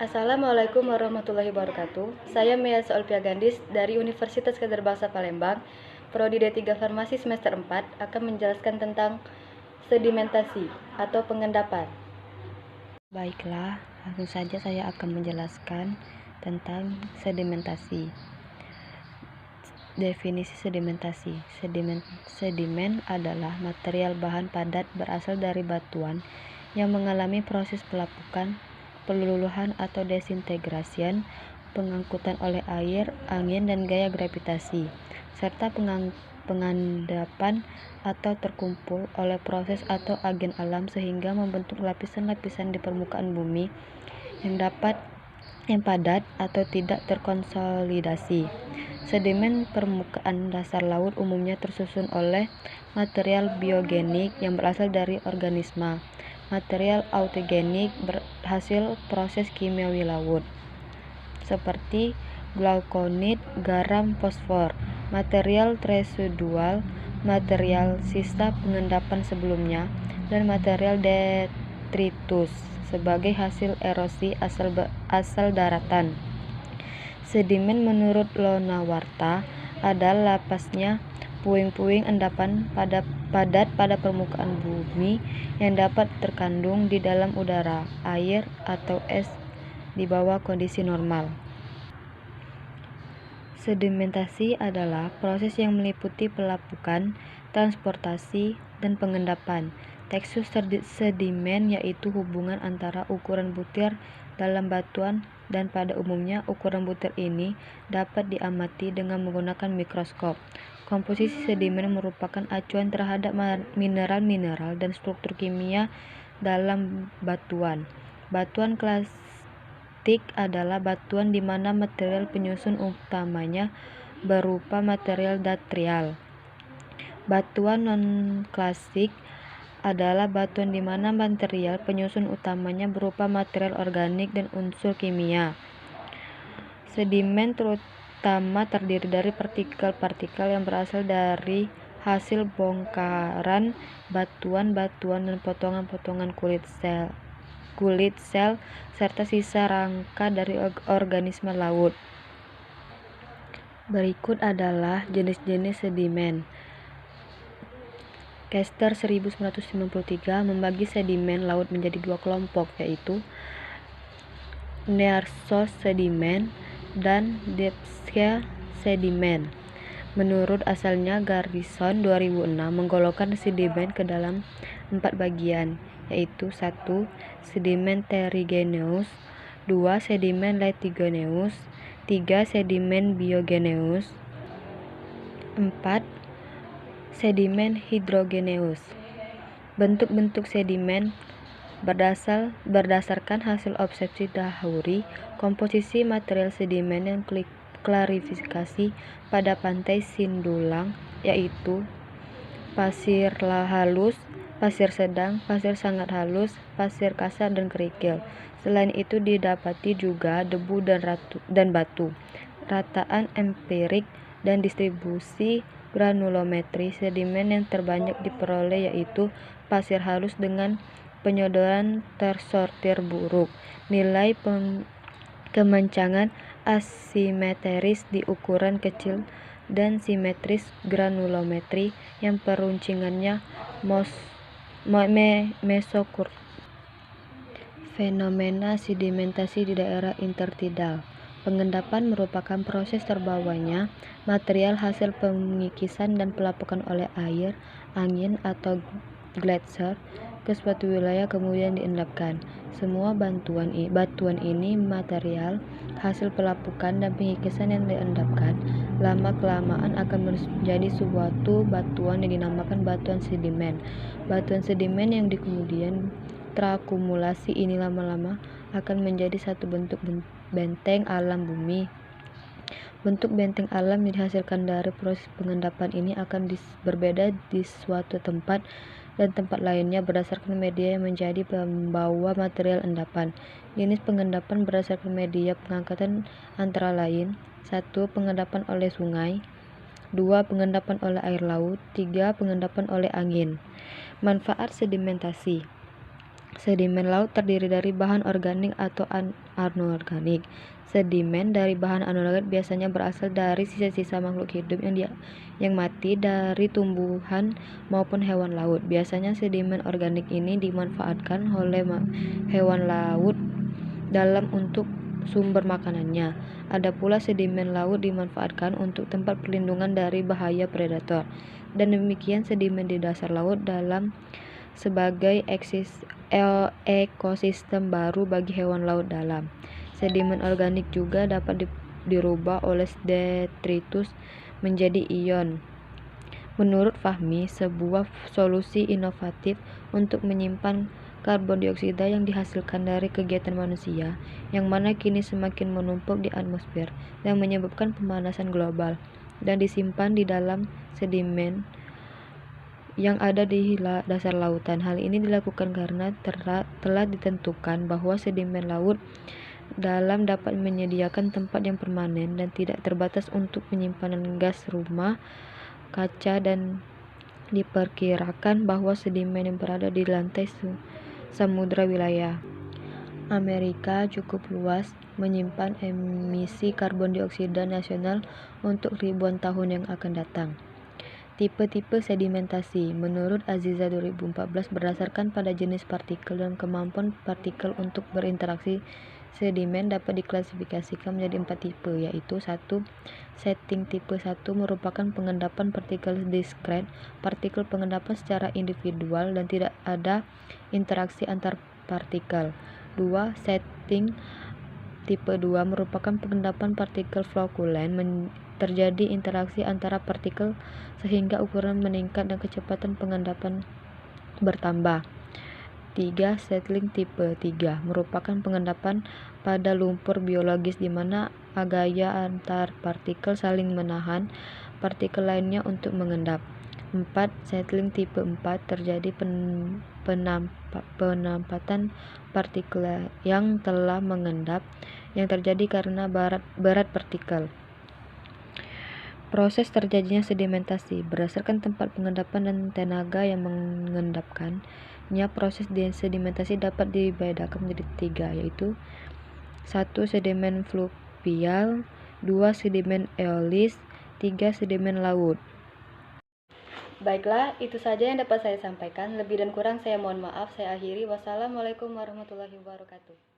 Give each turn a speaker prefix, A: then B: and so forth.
A: Assalamualaikum warahmatullahi wabarakatuh. Saya Mia Solvia Gandis dari Universitas Kadarbangsa Palembang, Prodi D3 Farmasi semester 4 akan menjelaskan tentang sedimentasi atau pengendapan.
B: Baiklah, langsung saja saya akan menjelaskan tentang sedimentasi. Definisi sedimentasi. Sedimen adalah material bahan padat berasal dari batuan yang mengalami proses pelapukan, peluluhan atau desintegrasian, pengangkutan oleh air, angin, dan gaya gravitasi, serta pengendapan atau terkumpul oleh proses atau agen alam sehingga membentuk lapisan-lapisan di permukaan bumi yang padat atau tidak terkonsolidasi. Sedimen permukaan dasar laut umumnya tersusun oleh material biogenik yang berasal dari organisme, material autogenik berhasil proses kimiawi laut, seperti glaukonit, garam, fosfor, material residual, material sisa pengendapan sebelumnya, dan material detritus sebagai hasil erosi asal daratan. Sedimen menurut Lonawarta adalah lapasnya puing-puing endapan padat pada permukaan bumi yang dapat terkandung di dalam udara, air, atau es di bawah kondisi normal. Sedimentasi adalah proses yang meliputi pelapukan, transportasi, dan pengendapan. Tekstur sedimen yaitu hubungan antara ukuran butir dalam batuan dan pada umumnya ukuran butir ini dapat diamati dengan menggunakan mikroskop. Komposisi sedimen merupakan acuan terhadap mineral-mineral dan struktur kimia dalam batuan. Batuan klasik adalah batuan di mana material penyusun utamanya berupa material datrial. Batuan non-klasik adalah batuan di mana material penyusun utamanya berupa material organik dan unsur kimia. Sedimen terutama terdiri dari partikel-partikel yang berasal dari hasil bongkaran batuan-batuan dan potongan-potongan kulit sel serta sisa rangka dari organisme laut. Berikut adalah jenis-jenis sedimen. Kester 1993 membagi sedimen laut menjadi dua kelompok, yaitu nearshore sedimen dan deep-sea sedimen. Menurut asalnya Garrison 2006 menggolongkan sedimen ke dalam 4 bagian, yaitu 1. Sedimen terrigenous, 2. Sedimen lentigenous, 3. Sedimen biogeneous, 4. Sedimen hidrogeneus. Bentuk-bentuk sedimen berdasarkan hasil observasi dahuri, komposisi material sedimen yang klarifikasi pada pantai Sindulang, yaitu pasir halus, pasir sedang, pasir sangat halus, pasir kasar, dan kerikil. Selain itu didapati juga debu dan batu. Rataan empirik dan distribusi granulometri sedimen yang terbanyak diperoleh yaitu pasir halus dengan penyodoran tersortir buruk. Nilai kemancangan asimetris di ukuran kecil dan simetris granulometri yang peruncingannya mesokurtik. Fenomena sedimentasi di daerah intertidal. Pengendapan merupakan proses terbawanya material hasil pengikisan dan pelapukan oleh air, angin, atau gletser ke suatu wilayah kemudian diendapkan. Semua batuan ini material hasil pelapukan dan pengikisan yang diendapkan lama-kelamaan akan menjadi suatu batuan yang dinamakan batuan sedimen. Batuan sedimen yang kemudian terakumulasi ini lama-lama akan menjadi satu bentuk benteng alam bumi. Bentuk benteng alam yang dihasilkan dari proses pengendapan ini akan berbeda di suatu tempat dan tempat lainnya berdasarkan media yang menjadi pembawa material endapan. Jenis pengendapan berdasarkan media pengangkatan antara lain: 1. Pengendapan oleh sungai, 2. Pengendapan oleh air laut, 3. Pengendapan oleh angin. Manfaat sedimentasi. Sedimen laut terdiri dari bahan organik atau anorganik. Sedimen dari bahan anorganik biasanya berasal dari sisa-sisa makhluk hidup yang mati dari tumbuhan maupun hewan laut. Biasanya sedimen organik ini dimanfaatkan oleh hewan laut dalam untuk sumber makanannya. Ada pula sedimen laut dimanfaatkan untuk tempat perlindungan dari bahaya predator. Dan demikian sedimen di dasar laut dalam sebagai ekosistem baru bagi hewan laut dalam. Sedimen organik juga dapat dirubah oleh detritus menjadi ion. Menurut Fahmi, sebuah solusi inovatif untuk menyimpan karbon dioksida yang dihasilkan dari kegiatan manusia, yang mana kini semakin menumpuk di atmosfer dan menyebabkan pemanasan global, dan disimpan di dalam sedimen yang ada di dasar lautan. Hal ini dilakukan karena telah ditentukan bahwa sedimen laut dalam dapat menyediakan tempat yang permanen dan tidak terbatas untuk penyimpanan gas rumah kaca, dan diperkirakan bahwa sedimen yang berada di lantai samudra wilayah Amerika cukup luas menyimpan emisi karbon dioksida nasional untuk ribuan tahun yang akan datang. Tipe-tipe sedimentasi menurut Aziza 2014 berdasarkan pada jenis partikel dan kemampuan partikel untuk berinteraksi, sedimen dapat diklasifikasikan menjadi 4 tipe, yaitu 1. Setting tipe 1 merupakan pengendapan partikel diskret. Partikel pengendapan secara individual dan tidak ada interaksi antar partikel. 2. Setting tipe 2 merupakan pengendapan partikel flokulen. Terjadi interaksi antara partikel sehingga ukuran meningkat dan kecepatan pengendapan bertambah. 3. Settling tipe 3 merupakan pengendapan pada lumpur biologis di mana gaya antar partikel saling menahan partikel lainnya untuk mengendap. 4. Settling tipe 4 terjadi penampatan partikel yang telah mengendap yang terjadi karena berat partikel. Proses terjadinya sedimentasi berdasarkan tempat pengendapan dan tenaga yang mengendapkannya. Proses sedimentasi dapat dibedakan menjadi 3, yaitu 1. Sedimen fluvial, 2. Sedimen eolis, 3. Sedimen laut.
A: Baiklah, itu saja yang dapat saya sampaikan. Lebih dan kurang saya mohon maaf. Saya akhiri. Wassalamualaikum warahmatullahi wabarakatuh.